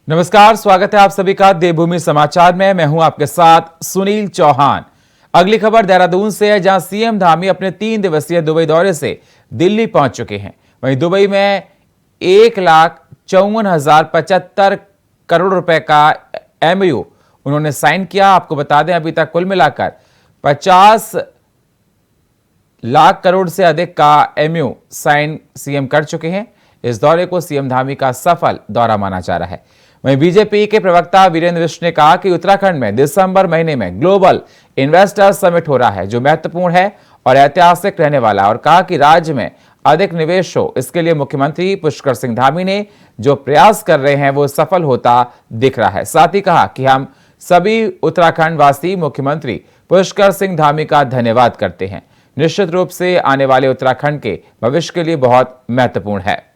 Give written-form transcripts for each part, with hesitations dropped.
नमस्कार, स्वागत है आप सभी का देवभूमि समाचार में। मैं हूं आपके साथ सुनील चौहान। अगली खबर देहरादून से है, जहां सीएम धामी अपने 3 दिवसीय दुबई दौरे से दिल्ली पहुंच चुके हैं। वहीं दुबई में 1,54,075 करोड़ रुपए का एमओयू उन्होंने साइन किया। आपको बता दें, अभी तक कुल मिलाकर 50 लाख करोड़ से अधिक का एमओयू साइन सीएम कर चुके हैं। इस दौरे को सीएम धामी का सफल दौरा माना जा रहा है। वहीं बीजेपी के प्रवक्ता वीरेंद्र मिश्र ने कहा कि उत्तराखंड में दिसंबर महीने में ग्लोबल इन्वेस्टर समिट हो रहा है, जो महत्वपूर्ण है और ऐतिहासिक रहने वाला, और कहा कि राज्य में अधिक निवेश हो, इसके लिए मुख्यमंत्री पुष्कर सिंह धामी ने जो प्रयास कर रहे हैं वो सफल होता दिख रहा है। साथ ही कहा कि हम सभी उत्तराखंड वासी मुख्यमंत्री पुष्कर सिंह धामी का धन्यवाद करते हैं। निश्चित रूप से आने वाले उत्तराखंड के भविष्य के लिए बहुत महत्वपूर्ण है।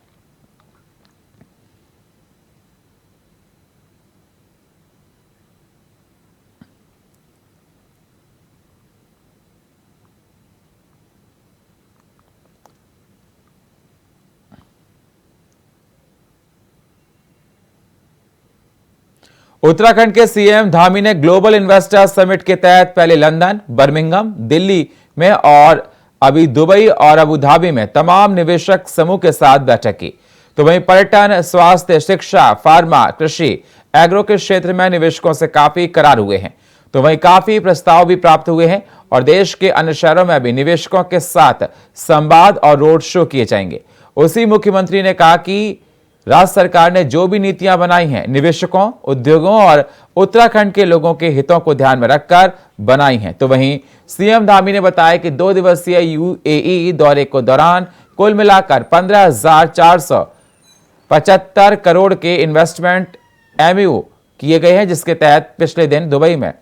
उत्तराखंड के सीएम धामी ने ग्लोबल इन्वेस्टर समिट के तहत पहले लंदन, बर्मिंघम, दिल्ली में और अभी दुबई और अबू धाबी में तमाम निवेशक समूह के साथ बैठक की। तो वहीं पर्यटन, स्वास्थ्य, शिक्षा, फार्मा, कृषि, एग्रो के क्षेत्र में निवेशकों से काफी करार हुए हैं। तो वहीं काफी प्रस्ताव भी प्राप्त हुए हैं और देश के अन्य शहरों में भी निवेशकों के साथ संवाद और रोड शो किए जाएंगे। उसी मुख्यमंत्री ने कहा कि राज्य सरकार ने जो भी नीतियां बनाई हैं, निवेशकों, उद्योगों और उत्तराखंड के लोगों के हितों को ध्यान में रखकर बनाई हैं। तो वहीं सीएम धामी ने बताया कि 2 दिवसीय यूएई दौरे के दौरान कुल मिलाकर 15,475 करोड़ के इन्वेस्टमेंट एमओयू किए गए हैं, जिसके तहत पिछले दिन दुबई में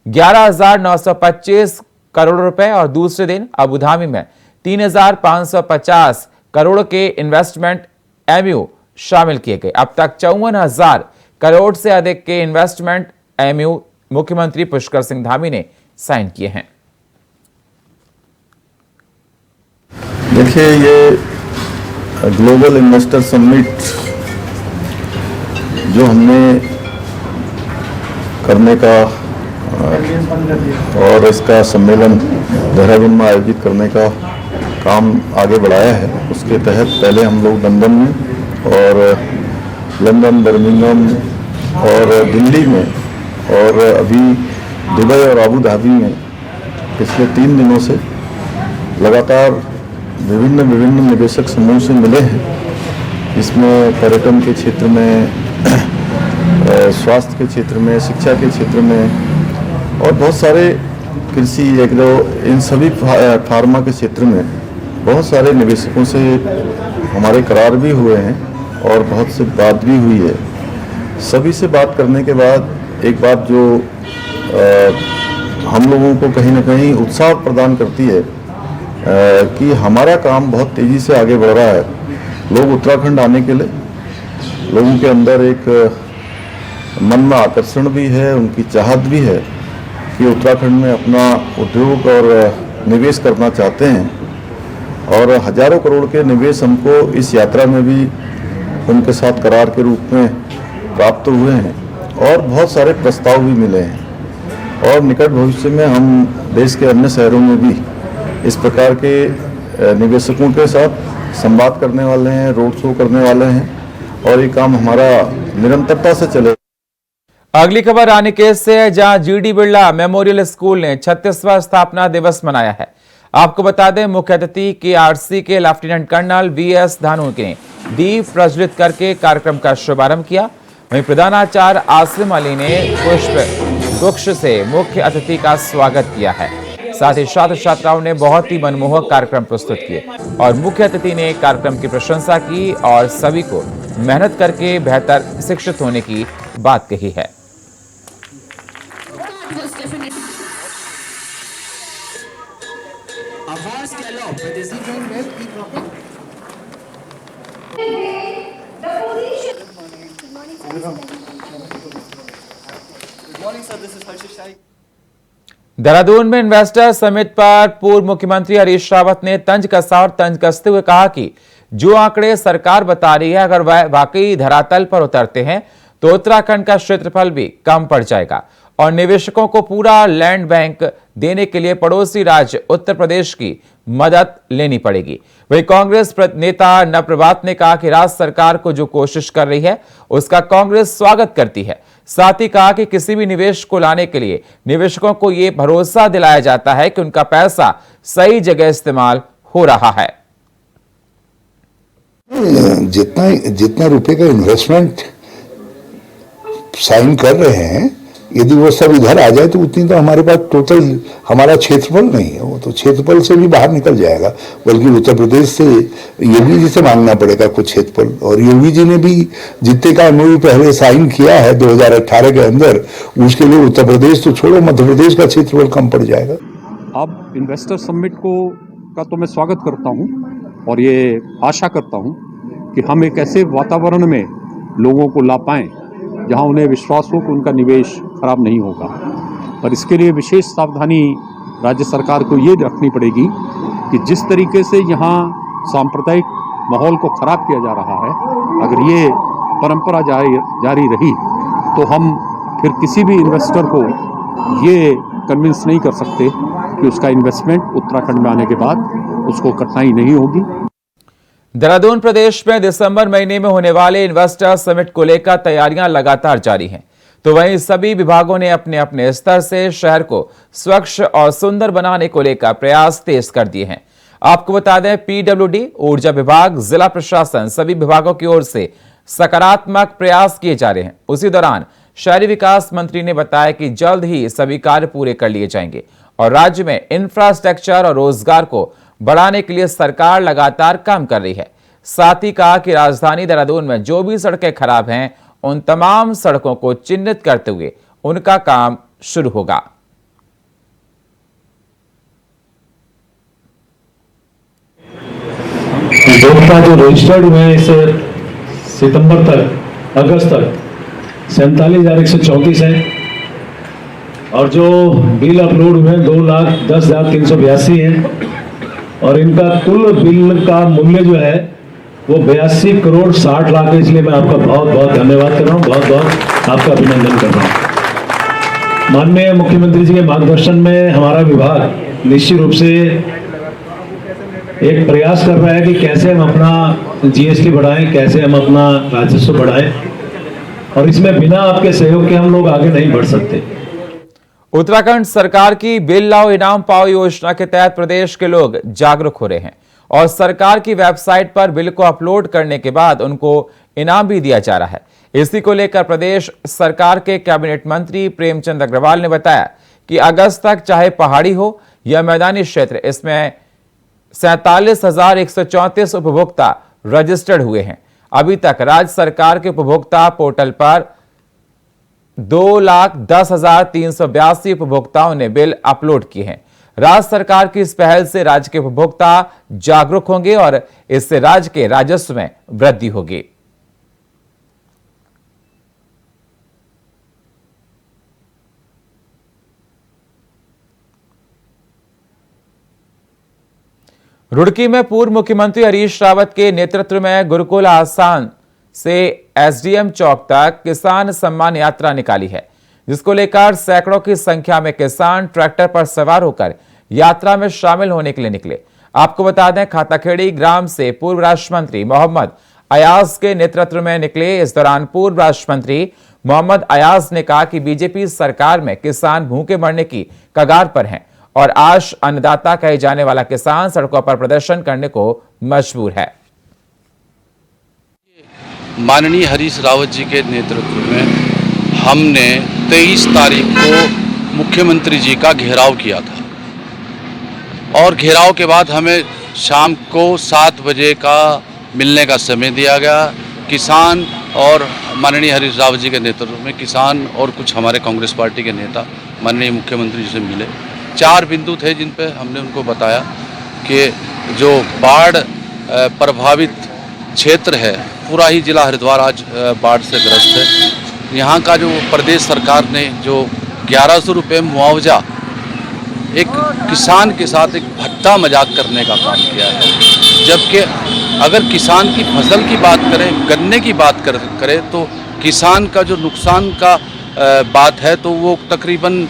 11,925 करोड़ रुपए और दूसरे दिन अबू धाबी में 3,550 करोड़ के इन्वेस्टमेंट एमओयू शामिल किए गए। अब तक 54,000 करोड़ से अधिक के इन्वेस्टमेंट एमओयू मुख्यमंत्री पुष्कर सिंह धामी ने साइन किए हैं। देखिए, ये ग्लोबल इन्वेस्टर समिट जो हमने करने का और इसका सम्मेलन देहरादून में आयोजित करने का काम आगे बढ़ाया है, उसके तहत पहले हम लोग लंदन में और बर्मिंघम और दिल्ली में और अभी दुबई और अबू धाबी में पिछले 3 दिनों से लगातार विभिन्न निवेशक समूह से मिले हैं। इसमें पर्यटन के क्षेत्र में, स्वास्थ्य के क्षेत्र में, शिक्षा के क्षेत्र में और बहुत सारे कृषि, एग्रो, इन सभी फार्मा के क्षेत्र में बहुत सारे निवेशकों से हमारे करार भी हुए हैं और बहुत से बात भी हुई है। सभी से बात करने के बाद एक बात जो हम लोगों को कहीं ना कहीं उत्साह प्रदान करती है कि हमारा काम बहुत तेज़ी से आगे बढ़ रहा है। लोग उत्तराखंड आने के लिए, लोगों के अंदर एक मन में आकर्षण भी है, उनकी चाहत भी है कि उत्तराखंड में अपना उद्योग और निवेश करना चाहते हैं और हजारों करोड़ के निवेश हमको इस यात्रा में भी उनके साथ करार के रूप में प्राप्त हुए हैं और बहुत सारे प्रस्ताव भी मिले हैं और निकट भविष्य में हम देश के अन्य शहरों में भी इस प्रकार के निवेशकों के साथ संवाद करने वाले हैं, रोड शो करने वाले हैं और ये काम हमारा निरंतरता से चलेगा। अगली खबर रानीखेत से है, जहां जीडी बिरला मेमोरियल स्कूल ने 36वां स्थापना दिवस मनाया है। आपको बता दें, मुख्य अतिथि केआरसी के लेफ्टिनेंट कर्नल वीएस धानू ने दीप प्रज्वलित करके कार्यक्रम का शुभारंभ किया। वहीं प्रधानाचार्य आसिम अली ने पुष्प गुच्छ से मुख्य अतिथि का स्वागत किया है। साथ ही छात्र छात्राओं ने बहुत ही मनमोहक कार्यक्रम प्रस्तुत किए और मुख्य अतिथि ने कार्यक्रम की प्रशंसा की और सभी को मेहनत करके बेहतर शिक्षित होने की बात कही है। देहरादून में इन्वेस्टर समिट पर पूर्व मुख्यमंत्री हरीश रावत ने तंज कसा और तंज कसते हुए कहा कि जो आंकड़े सरकार बता रही है, अगर वह वाकई धरातल पर उतरते हैं तो उत्तराखंड का क्षेत्रफल भी कम पड़ जाएगा और निवेशकों को पूरा लैंड बैंक देने के लिए पड़ोसी राज्य उत्तर प्रदेश की मदद लेनी पड़ेगी। वहीं कांग्रेस नेता नवप्रभात ने कहा कि राज्य सरकार को जो कोशिश कर रही है उसका कांग्रेस स्वागत करती है। साथ ही कहा कि किसी भी निवेश को लाने के लिए निवेशकों को यह भरोसा दिलाया जाता है कि उनका पैसा सही जगह इस्तेमाल हो रहा है। जितना रुपए का इन्वेस्टमेंट साइन कर रहे हैं, यदि वो सब इधर आ जाए तो उतनी तो हमारे पास टोटल हमारा क्षेत्रफल नहीं है, वो तो क्षेत्रफल से भी बाहर निकल जाएगा। बल्कि उत्तर प्रदेश से योगी जी से मांगना पड़ेगा कुछ क्षेत्रफल, और योगी जी ने भी जितने का एमओयू पहले साइन किया है 2018 के अंदर, उसके लिए उत्तर प्रदेश तो छोड़ो, मध्य प्रदेश का क्षेत्रफल कम पड़ जाएगा। अब इन्वेस्टर समिट का तो मैं स्वागत करता हूं और ये आशा करता हूं कि हम एक ऐसे वातावरण में लोगों को ला पाएं जहां उन्हें विश्वास हो कि उनका निवेश खराब नहीं होगा। पर इसके लिए विशेष सावधानी राज्य सरकार को ये रखनी पड़ेगी कि जिस तरीके से यहाँ सांप्रदायिक माहौल को खराब किया जा रहा है, अगर ये परंपरा जारी रही तो हम फिर किसी भी इन्वेस्टर को ये कन्विंस नहीं कर सकते कि उसका इन्वेस्टमेंट उत्तराखंड में आने के बाद उसको कठिनाई नहीं होगी। देहरादून प्रदेश में दिसंबर महीने में होने वाले इन्वेस्टर समिट को लेकर तैयारियां लगातार जारी हैं, तो वहीं सभी विभागों ने अपने अपने स्तर से शहर को स्वच्छ और सुंदर बनाने को लेकर प्रयास तेज कर दिए हैं। आपको बता दें, पीडब्ल्यूडी, ऊर्जा विभाग, जिला प्रशासन, सभी विभागों की ओर से सकारात्मक प्रयास किए जा रहे हैं। उसी दौरान शहरी विकास मंत्री ने बताया कि जल्द ही सभी कार्य पूरे कर लिए जाएंगे और राज्य में इंफ्रास्ट्रक्चर और रोजगार को बढ़ाने के लिए सरकार लगातार काम कर रही है। साथ ही कहा कि राजधानी देहरादून में जो भी सड़कें खराब हैं, उन तमाम सड़कों को चिन्हित करते हुए उनका काम शुरू होगा। उपभोक्ता जो रजिस्टर्ड हुए हैं इस सितंबर तक, अगस्त तक 47,134 है और जो बिल अपलोड हुए 2,10,382 है और इनका कुल बिल का मूल्य जो है वो 82 करोड़ 60 लाख है। इसलिए मैं आपका बहुत बहुत धन्यवाद कर रहा हूँ, बहुत बहुत आपका अभिनंदन कर रहा हूँ। माननीय मुख्यमंत्री जी के मार्गदर्शन में हमारा विभाग निश्चित रूप से एक प्रयास कर रहा है कि कैसे हम अपना जीएसटी बढ़ाएं, कैसे हम अपना राजस्व बढ़ाएं, और इसमें बिना आपके सहयोग के हम लोग आगे नहीं बढ़ सकते। उत्तराखंड सरकार की बिल लाओ इनाम पाओ योजना के तहत प्रदेश के लोग जागरूक हो रहे हैं और सरकार की वेबसाइट पर बिल को अपलोड करने के बाद उनको इनाम भी दिया जा रहा है। इसी को लेकर प्रदेश सरकार के कैबिनेट मंत्री प्रेमचंद अग्रवाल ने बताया कि अगस्त तक चाहे पहाड़ी हो या मैदानी क्षेत्र, इसमें 47,134 उपभोक्ता रजिस्टर्ड हुए हैं। अभी तक राज्य सरकार के उपभोक्ता पोर्टल पर 2,10,382 उपभोक्ताओं ने बिल अपलोड किए हैं। राज्य सरकार की इस पहल से राज्य के उपभोक्ता जागरूक होंगे और इससे राज्य के राजस्व में वृद्धि होगी। रुड़की में पूर्व मुख्यमंत्री हरीश रावत के नेतृत्व में गुरुकुल आसान से एसडीएम चौक तक किसान सम्मान यात्रा निकाली है, जिसको लेकर सैकड़ों की संख्या में किसान ट्रैक्टर पर सवार होकर यात्रा में शामिल होने के लिए निकले। आपको बता दें, खाताखेड़ी ग्राम से पूर्व राष्ट्र मंत्री मोहम्मद अयाज के नेतृत्व में निकले। इस दौरान पूर्व राष्ट्र मंत्री मोहम्मद अयाज ने कहा कि बीजेपी सरकार में किसान भूखे मरने की कगार पर हैं और आज अन्नदाता कहे जाने वाला किसान सड़कों पर प्रदर्शन करने को मजबूर है। माननीय हरीश रावत जी के नेतृत्व में हमने 23 तारीख को मुख्यमंत्री जी का घेराव किया था और घेराव के बाद हमें शाम को 7 बजे का मिलने का समय दिया गया। किसान और माननीय हरीश रावत जी के नेतृत्व में किसान और कुछ हमारे कांग्रेस पार्टी के नेता माननीय मुख्यमंत्री जी से मिले। 4 बिंदु थे जिन पे हमने उनको बताया कि जो बाढ़ प्रभावित क्षेत्र है, पूरा ही जिला हरिद्वार आज बाढ़ से ग्रस्त है। यहाँ का जो प्रदेश सरकार ने जो 1100 रुपये मुआवजा एक किसान के साथ एक भट्टा मजाक करने का काम किया है, जबकि अगर किसान की फसल की बात करें, गन्ने की बात करें तो किसान का जो नुकसान का बात है तो वो तकरीबन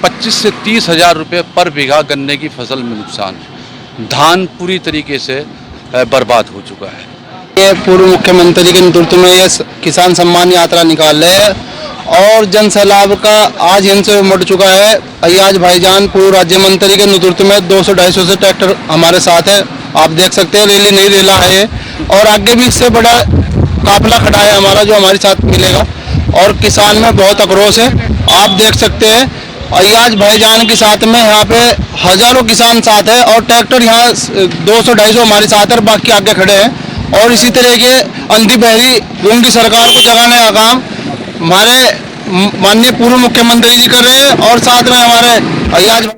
25 से 30 हज़ार रुपये पर बीघा गन्ने की फसल में नुकसान है। धान पूरी तरीके से बर्बाद हो चुका है। ये पूर्व मुख्यमंत्री के नेतृत्व में ये किसान सम्मान यात्रा निकाल रहे हैं और जन सैलाब का आज इनसे उमड़ चुका है। अय्याज भाईजान पूर्व राज्य मंत्री के नेतृत्व में 200-250 से ट्रैक्टर हमारे साथ है। आप देख सकते हैं रैली नहीं रेला है और आगे भी इससे बड़ा काफिला खड़ा है हमारा जो हमारे साथ मिलेगा और किसान में बहुत आक्रोश है। आप देख सकते हैं अय्याज भाईजान के साथ में यहाँ पे हजारों किसान साथ है और ट्रैक्टर यहाँ 200-250 हमारे साथ है और बाकी आगे खड़े हैं। और इसी तरह के अंधी बहरी गूंगी सरकार को जगाने का काम हमारे माननीय पूर्व मुख्यमंत्री जी कर रहे हैं और साथ में हमारे अय्याज।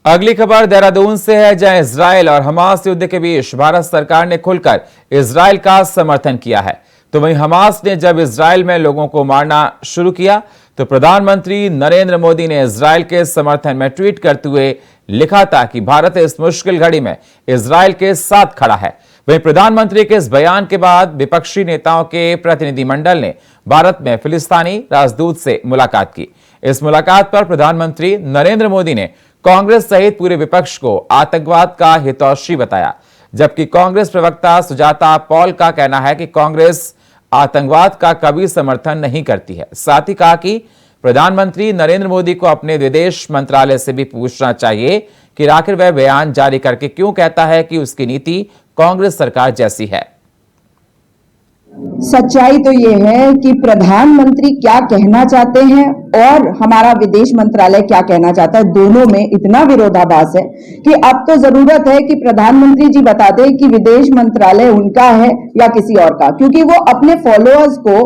अगली खबर देहरादून से है, जहां इजरायल और हमास युद्ध के बीच भारत सरकार ने खुलकर इजरायल का समर्थन किया है। तो वहीं हमास ने जब इजरायल में लोगों को मारना शुरू किया तो प्रधानमंत्री नरेंद्र मोदी ने इजरायल के समर्थन में ट्वीट करते हुए लिखा था कि भारत इस मुश्किल घड़ी में इजरायल के साथ खड़ा है। वहीं प्रधानमंत्री के इस बयान के बाद विपक्षी नेताओं के प्रतिनिधिमंडल ने भारत में फिलिस्तीनी राजदूत से मुलाकात की। इस मुलाकात पर प्रधानमंत्री नरेंद्र मोदी ने कांग्रेस सहित पूरे विपक्ष को आतंकवाद का हितैषी बताया, जबकि कांग्रेस प्रवक्ता सुजाता पॉल का कहना है कि कांग्रेस आतंकवाद का कभी समर्थन नहीं करती है। साथ ही कहा कि प्रधानमंत्री नरेंद्र मोदी को अपने विदेश मंत्रालय से भी पूछना चाहिए कि आखिर वह बयान जारी करके क्यों कहता है कि उसकी नीति कांग्रेस सरकार जैसी है। सच्चाई तो ये है कि प्रधानमंत्री क्या कहना चाहते हैं और हमारा विदेश मंत्रालय क्या कहना चाहता है, दोनों में इतना विरोधाभास है कि अब तो जरूरत है कि प्रधानमंत्री जी बता दें कि विदेश मंत्रालय उनका है या किसी और का, क्योंकि वो अपने फॉलोअर्स को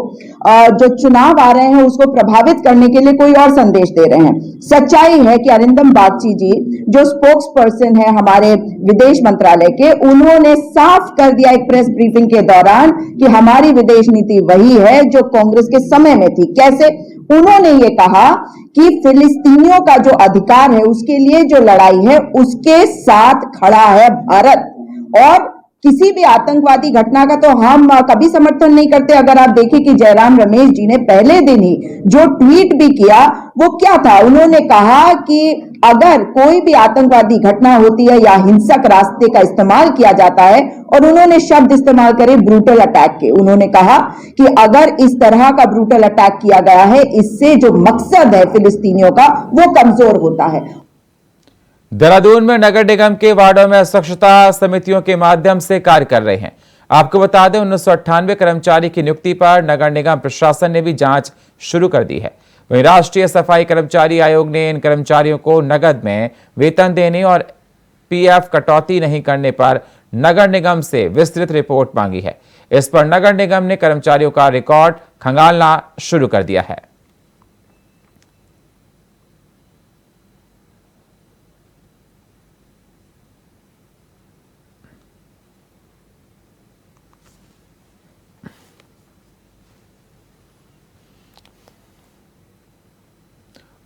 जो चुनाव आ रहे हैं उसको प्रभावित करने के लिए कोई और संदेश दे रहे हैं। सच्चाई है कि अरिंदम बागची जी जो स्पोक्स पर्सन है हमारे विदेश मंत्रालय के, उन्होंने साफ कर दिया एक प्रेस ब्रीफिंग के दौरान कि हमारी विदेश नीति वही है जो कांग्रेस के समय में थी। कैसे? उन्होंने ये कहा कि फिलिस्तीनियों का जो अधिकार है उसके लिए जो लड़ाई है उसके साथ खड़ा है भारत, और किसी भी आतंकवादी घटना का तो हम कभी समर्थन नहीं करते। अगर आप देखें कि जयराम रमेश जी ने पहले दिन ही जो ट्वीट भी किया वो क्या था, उन्होंने कहा कि अगर कोई भी आतंकवादी घटना होती है या हिंसक रास्ते का इस्तेमाल किया जाता है, और उन्होंने शब्द इस्तेमाल करे ब्रूटल अटैक के, उन्होंने कहा कि अगर इस तरह का ब्रूटल अटैक किया गया है इससे जो मकसद है फिलिस्तीनियों का वो कमजोर होता है। देहरादून में नगर निगम के वार्डों में स्वच्छता समितियों के माध्यम से कार्य कर रहे हैं। आपको बता दें 1998 कर्मचारी की नियुक्ति पर नगर निगम प्रशासन ने भी जांच शुरू कर दी है। वहीं राष्ट्रीय सफाई कर्मचारी आयोग ने इन कर्मचारियों को नगद में वेतन देने और पीएफ कटौती नहीं करने पर नगर निगम से विस्तृत रिपोर्ट मांगी है। इस पर नगर निगम ने कर्मचारियों का रिकॉर्ड खंगालना शुरू कर दिया है।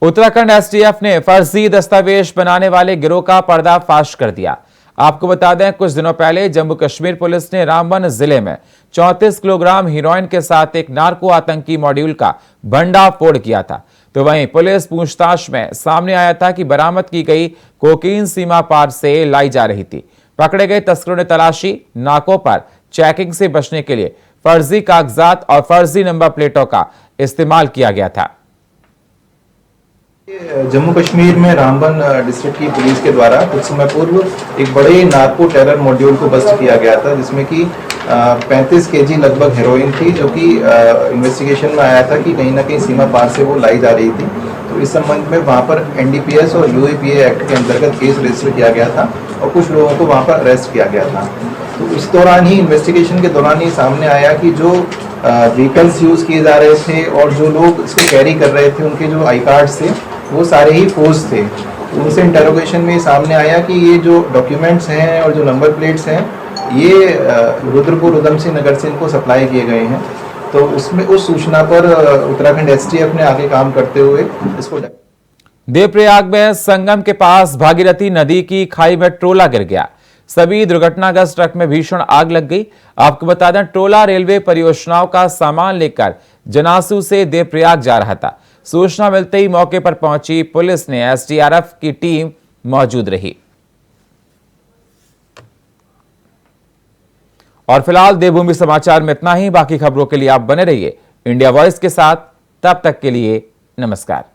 उत्तराखंड एसटीएफ ने फर्जी दस्तावेज बनाने वाले गिरोह का पर्दाफाश कर दिया। आपको बता दें कुछ दिनों पहले जम्मू कश्मीर पुलिस ने रामबन जिले में 34 किलोग्राम हीरोइन के साथ एक नार्को आतंकी मॉड्यूल का भंडाफोड़ किया था। तो वहीं पुलिस पूछताछ में सामने आया था कि बरामद की गई कोकीन सीमा पार से लाई जा रही थी। पकड़े गए तस्करों ने तलाशी नाकों पर चेकिंग से बचने के लिए फर्जी कागजात और फर्जी नंबर प्लेटों का इस्तेमाल किया गया था। जम्मू कश्मीर में रामबन डिस्ट्रिक्ट की पुलिस के द्वारा कुछ समय पूर्व एक बड़े नार्को टेरर मॉड्यूल को बस्ट किया गया था, जिसमें कि 35 केजी लगभग हेरोइन थी, जो कि इन्वेस्टिगेशन में आया था कि कहीं ना कहीं सीमा पार से वो लाई जा रही थी। तो इस संबंध में वहाँ पर एनडीपीएस और यूएपीए एक्ट के अंतर्गत केस रजिस्टर किया गया था और कुछ लोगों को वहाँ पर अरेस्ट किया गया था। तो इस दौरान ही इन्वेस्टिगेशन के दौरान ही सामने आया कि जो व्हीकल्स यूज़ किए जा रहे थे और जो लोग इसको कैरी कर रहे थे उनके जो आई कार्ड्स थे वो सारे ही फोर्स थे। उनसे इंटरोगेशन में सामने आया कि ये जो डॉक्यूमेंट्स हैं और जो नंबर प्लेट्स हैं ये रुद्रपुर उधमसिंह नगर से इनको सप्लाई किए गए हैं। तो उसमें उस सूचना पर उत्तराखंड एसटीएफ ने आगे काम करते हुए इसको। देवप्रयाग में संगम के पास भागीरथी नदी की खाई में ट्रोला गिर गया। सभी दुर्घटनाग्रस्त ट्रक में भीषण आग लग गई। आपको बता दें, टोला रेलवे परियोजनाओं का सामान लेकर जनासू से देवप्रयाग जा रहा था। सूचना मिलते ही मौके पर पहुंची पुलिस ने एसडीआरएफ की टीम मौजूद रही। और फिलहाल देवभूमि समाचार में इतना ही। बाकी खबरों के लिए आप बने रहिए इंडिया वॉइस के साथ। तब तक के लिए नमस्कार।